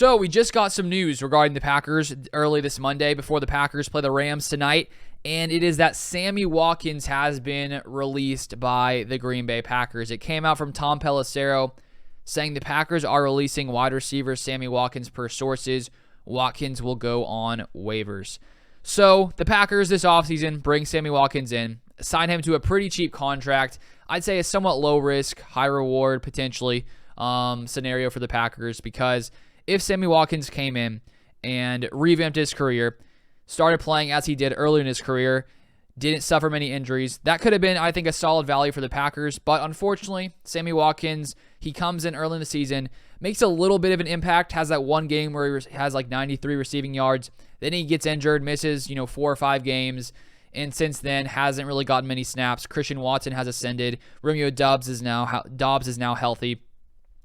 So we just got some news regarding the Packers early this Monday before the Packers play the Rams tonight, and it is that Sammy Watkins has been released by the Green Bay Packers. It came out from Tom Pelissero saying the Packers are releasing wide receiver Sammy Watkins per sources. Watkins will go on waivers. So the Packers this offseason bring Sammy Watkins in, sign him to a pretty cheap contract. I'd say a somewhat low risk, high reward potentially scenario for the Packers, because if Sammy Watkins came in and revamped his career, started playing as he did earlier in his career, didn't suffer many injuries, that could have been, I think, a solid value for the Packers. But unfortunately, Sammy Watkins, he comes in early in the season, makes a little bit of an impact, has that one game where he has like 93 receiving yards. Then he gets injured, misses 4 or 5 games, and since then hasn't really gotten many snaps. Christian Watson has ascended. Romeo Doubs is now healthy.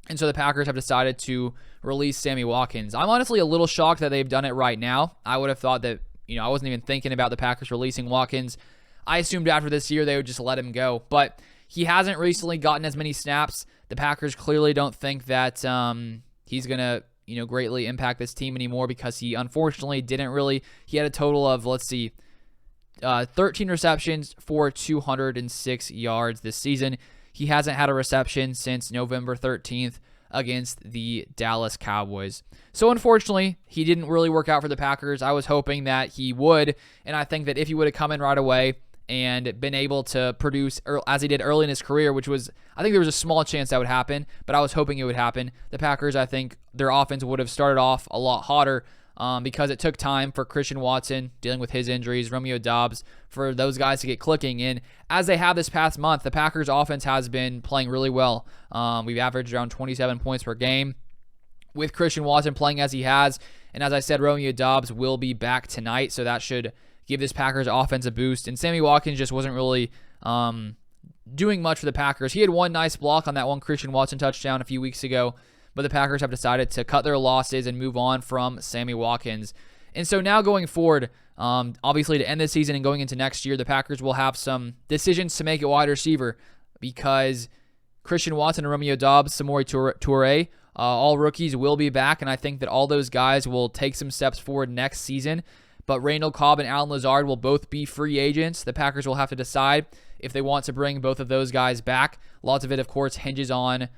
And so the Packers have decided to release Sammy Watkins. I'm honestly a little shocked that they've done it right now. I would have thought that, I wasn't even thinking about the Packers releasing Watkins. I assumed after this year they would just let him go. But he hasn't recently gotten as many snaps. The Packers clearly don't think that he's going to, greatly impact this team anymore, because he unfortunately didn't really. He had a total of, 13 receptions for 206 yards this season. He hasn't had a reception since November 13th against the Dallas Cowboys. So unfortunately, he didn't really work out for the Packers. I was hoping that he would, and I think that if he would have come in right away and been able to produce as he did early in his career, which was, I think there was a small chance that would happen, but I was hoping it would happen. The Packers, I think their offense would have started off a lot hotter, because it took time for Christian Watson dealing with his injuries, Romeo Doubs, for those guys to get clicking. And as they have this past month, the Packers offense has been playing really well. We've averaged around 27 points per game with Christian Watson playing as he has. And as I said, Romeo Doubs will be back tonight, so that should give this Packers offense a boost. And Sammy Watkins just wasn't really doing much for the Packers. He had one nice block on that one Christian Watson touchdown a few weeks ago, but the Packers have decided to cut their losses and move on from Sammy Watkins. And so now going forward, obviously to end this season and going into next year, the Packers will have some decisions to make at wide receiver, because Christian Watson and Romeo Doubs, Samori Toure, all rookies, will be back, and I think that all those guys will take some steps forward next season. But Randall Cobb and Allen Lazard will both be free agents. The Packers will have to decide if they want to bring both of those guys back. Lots of it, of course, hinges on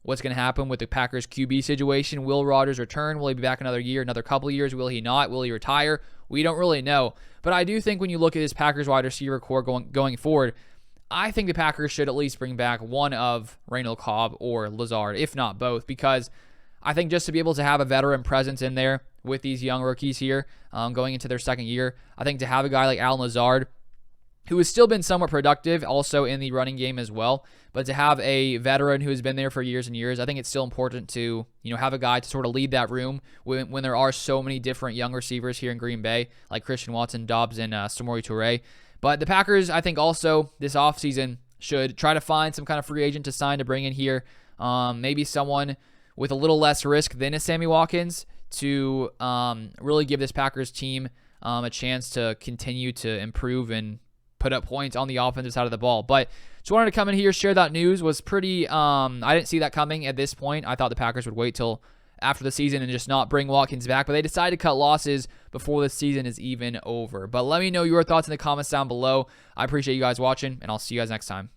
what's going to happen with the Packers QB situation. Will Rodgers return? Will he be back another year, another couple of years? Will he not? Will he retire? We don't really know. But I do think when you look at this Packers wide receiver core going forward, I think the Packers should at least bring back one of Randall Cobb or Lazard, if not both, because I think just to be able to have a veteran presence in there with these young rookies here going into their second year, I think to have a guy like Allen Lazard, who has still been somewhat productive also in the running game as well, but to have a veteran who has been there for years and years, I think it's still important to have a guy to sort of lead that room when there are so many different young receivers here in Green Bay, like Christian Watson, Doubs, and Samori Toure. But the Packers, I think also this offseason should try to find some kind of free agent to sign to bring in here, maybe someone with a little less risk than a Sammy Watkins, to really give this Packers team a chance to continue to improve and put up points on the offensive side of the ball. But just wanted to come in here, share that news. Was pretty, I didn't see that coming at this point. I thought the Packers would wait till after the season and just not bring Watkins back, but they decided to cut losses before the season is even over. But let me know your thoughts in the comments down below. I appreciate you guys watching, and I'll see you guys next time.